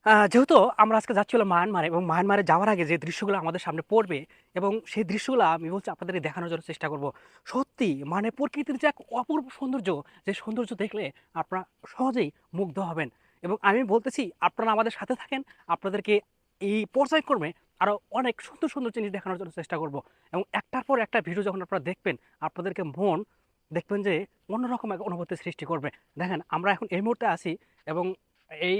যেহেতু আমরা আজকে যাচ্ছি হলো মায়ানমার এবং মায়ানমারে যাওয়ার আগে যে দৃশ্যগুলো আমাদের সামনে পড়বে এবং সেই দৃশ্যগুলো আমি বলছি আপনাদেরকে দেখানোর জন্য চেষ্টা করব। সত্যি মানে প্রকৃতির যে এক অপূর্ব সৌন্দর্য, যে সৌন্দর্য দেখলে আপনারা সহজেই মুগ্ধ হবেন। এবং আমি বলতেছি আপনারা আমাদের সাথে থাকেন, আপনাদেরকে এই পর্যায়ক্রমে আরো অনেক সুন্দর সুন্দর জিনিস দেখানোর জন্য চেষ্টা করব। এবং একটার পর একটা ভিডিও যখন আপনারা দেখবেন, আপনাদেরকে মন দেখবেন যে অন্যরকম এক অনুভূতি সৃষ্টি করবে। দেখেন আমরা এখন এই মুহূর্তে আছি এবং এই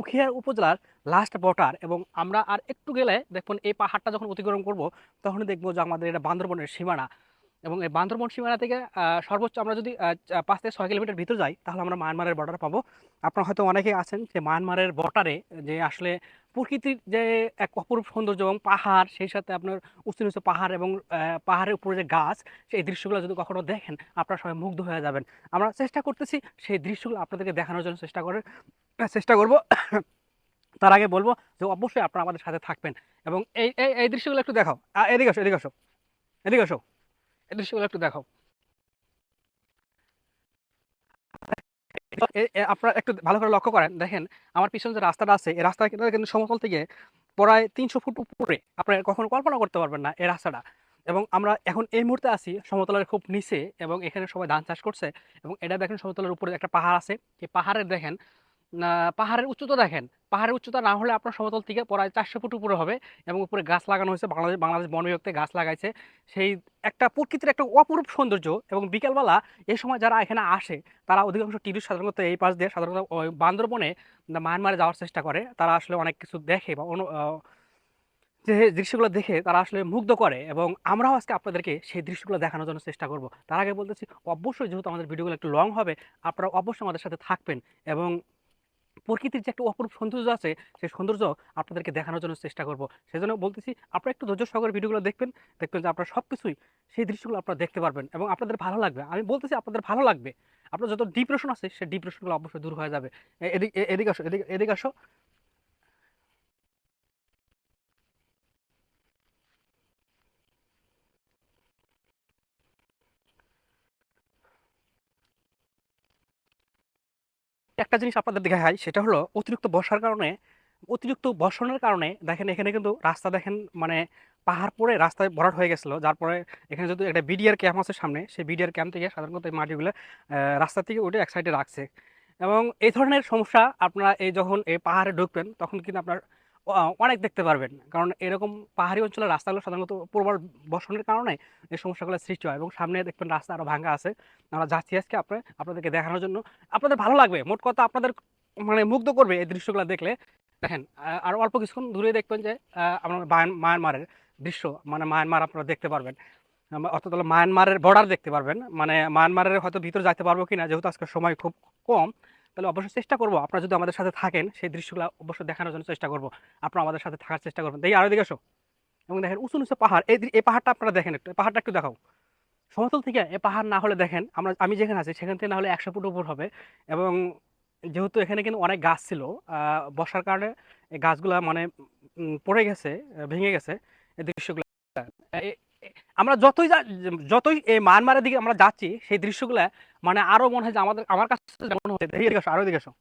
উখিয়ার উপজেলার লাস্ট বর্ডার, এবং আমরা আর একটু গেলে দেখুন এই পাহাড়টা যখন অতিক্রম করব তখনই দেখবো যে আমাদের এটা বান্দরবনের সীমানা। এবং এই বান্দরবন সীমানা থেকে সর্বোচ্চ আমরা যদি 5 থেকে 6 কিলোমিটার ভিতর যাই তাহলে আমরা মায়ানমারের বর্ডার পাবো। আপনারা হয়তো অনেকেই আছেন যে মায়ানমারের বর্ডারে যে আসলে প্রকৃতির যে এক অপরূপ সৌন্দর্য এবং পাহাড়, সেই সাথে আপনার উঁচু নিচু পাহাড় এবং পাহাড়ের উপরে যে গাছ, সেই দৃশ্যগুলো যদি কখনো দেখেন আপনারা সবাই মুগ্ধ হয়ে যাবেন। আমরা চেষ্টা করতেছি সেই দৃশ্যগুলো আপনাদেরকে দেখানোর জন্য চেষ্টা করব। তার আগে বলবো যে অবশ্যই আপনারা আমাদের সাথে থাকবেন এবং এই এই এই দৃশ্যগুলো একটু দেখাও। এদিকে আসো, এদিকে আসো, এদিকে আসো, এই দৃশ্যগুলো একটু দেখাও। আপনারা একটু ভালো করে লক্ষ্য করেন, দেখেন আমার পিছনে যে রাস্তাটা আছে এই রাস্তা কিন্তু সমতল থেকে প্রায় 300 ফুট উপরে। আপনারা কখনো কল্পনা করতে পারবেন না এই রাস্তাটা। এবং আমরা এখন এই মুহূর্তে আছি সমতলের খুব নিচে এবং এখানে সবাই ধান চাষ করছে। এবং এটা দেখেন সমতলের উপরে একটা পাহাড় আছে, এই পাহাড়ের দেখেন পাহাড়ের উচ্চতা দেখেন। পাহাড়ের উচ্চতা না হলে আপনার সমতল থেকে প্রায় 400 ফুট উপরে হবে। এবং উপরে গাছ লাগানো হয়েছে, বাংলাদেশ বাংলাদেশ বন বিভাগ থেকে গাছ লাগাইছে। সেই একটা প্রকৃতির একটা অপরূপ সৌন্দর্য। এবং বিকেলবেলা এই সময় যারা এখানে আসে তারা অধিকাংশ টিভির সাধারণত এই পাশ দিয়ে সাধারণত ওই বান্দরবনে মায়ানমারে যাওয়ার চেষ্টা করে। তারা আসলে অনেক কিছু দেখে বা যে দৃশ্যগুলো দেখে তারা আসলে মুগ্ধ করে, এবং আমরাও আজকে আপনাদেরকে সেই দৃশ্যগুলো দেখানোর জন্য চেষ্টা করব। তার আগে বলতেছি অবশ্যই যেহেতু আমাদের ভিডিওগুলো একটু লং হবে, আপনারা অবশ্যই আমাদের সাথে থাকবেন এবং প্রকৃতির যে একটা অপরূপ সৌন্দর্য আছে সেই সৌন্দর্য আপনাদেরকে দেখানোর জন্য চেষ্টা করব। সেজন্য বলতেছি আপনারা একটু ধৈর্য সহকারে ভিডিওগুলো দেখবেন, দেখবেন যে আপনারা সবকিছুই সেই দৃশ্যগুলো আপনারা দেখতে পারবেন এবং আপনাদের ভালো লাগবে। আমি বলতেছি আপনাদের ভালো লাগবে। আপনার যত ডিপ্রেশন আছে সেই ডিপ্রেশনগুলো অবশ্যই দূর হয়ে যাবে। এদিকে আসো, এদিকে এদিকে আসো। একটা জিনিস আপনাদের দেখাই, সেটা হলো অতিরিক্ত বর্ষণের কারণে দেখেন এখানে কিন্তু রাস্তা দেখেন মানে পাহাড় পড়ে রাস্তায় ভরাট হয়ে গেছিল, যার পরে এখানে যদি একটা বিডিআর ক্যাম্প আছে সামনে, সেই বিডিআর ক্যাম্প থেকে সাধারণত এই মাটিগুলো রাস্তা থেকে উঠে এক সাইডে রাখছে। এবং এই ধরনের সমস্যা আপনারা এই যখন এই পাহাড়ে ঢুকবেন তখন কিন্তু আপনার অনেক দেখতে পারবেন, কারণ এরকম পাহাড়ি অঞ্চলের রাস্তাগুলো সাধারণত প্রবল বর্ষণের কারণে এই সমস্যাগুলো সৃষ্টি হয়। এবং সামনে দেখবেন রাস্তা আরো ভাঙা আছে। আমরা যাচ্ছি আজকে আপনাদেরকে দেখানোর জন্য। আপনাদের ভালো লাগবে, মোট কথা আপনাদের মানে মুগ্ধ করবে এই দৃশ্যগুলো দেখলে। দেখেন আর অল্প কিছুক্ষণ দূরে দেখবেন যে আমরা মায়ানমারের দৃশ্য, মানে মায়ানমার আপনারা দেখতে পারবেন। অর্থাৎ হলো মায়ানমারের বর্ডার দেখতে পারবেন। মানে মায়ানমারের হয়তো ভিতরে যাইতে পারবো কিনা, যেহেতু আজকে সময় খুব কম, তাহলে অবশ্যই চেষ্টা করবো আপনারা যদি আমাদের সাথে থাকেন সেই দৃশ্যগুলো অবশ্যই দেখানোর জন্য চেষ্টা করবো। আপনারা আমাদের সাথে থাকার চেষ্টা করবেন। দেখি আরো দিকে আসো। এবং দেখেন উঁচু নিচু পাহাড়, এই পাহাড়টা আপনারা দেখেন, একটু এই পাহাড়টা একটু দেখাও। সমতল থেকে এ পাহাড় না হলে দেখেন আমি যেখানে আছি সেখান থেকে না হলে 100 ফুট উপর হবে। এবং যেহেতু এখানে কিন্তু অনেক গাছ ছিল, বর্ষার কারণে এই গাছগুলা মানে পড়ে গেছে, ভেঙে গেছে। এই দৃশ্যগুলো এ- আমরা যতই এই মায়ানমারের দিকে আমরা যাচ্ছি সেই দৃশ্যগুলা মানে আরো মনে হয় যে আমার কাছে যেমন হচ্ছে। দেখি এদিকে আসো, আরো এদিকে আসো।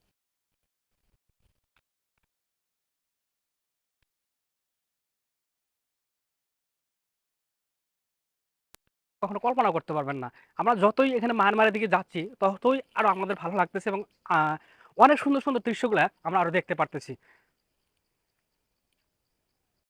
কখনো কল্পনা করতে পারবেন না। আমরা যতই এখানে মায়ানমারের দিকে যাচ্ছি ততই আরো আমাদের ভালো লাগতেছে এবং আহ, অনেক সুন্দর সুন্দর দৃশ্যগুলা আমরা আরো দেখতে পারতেছি।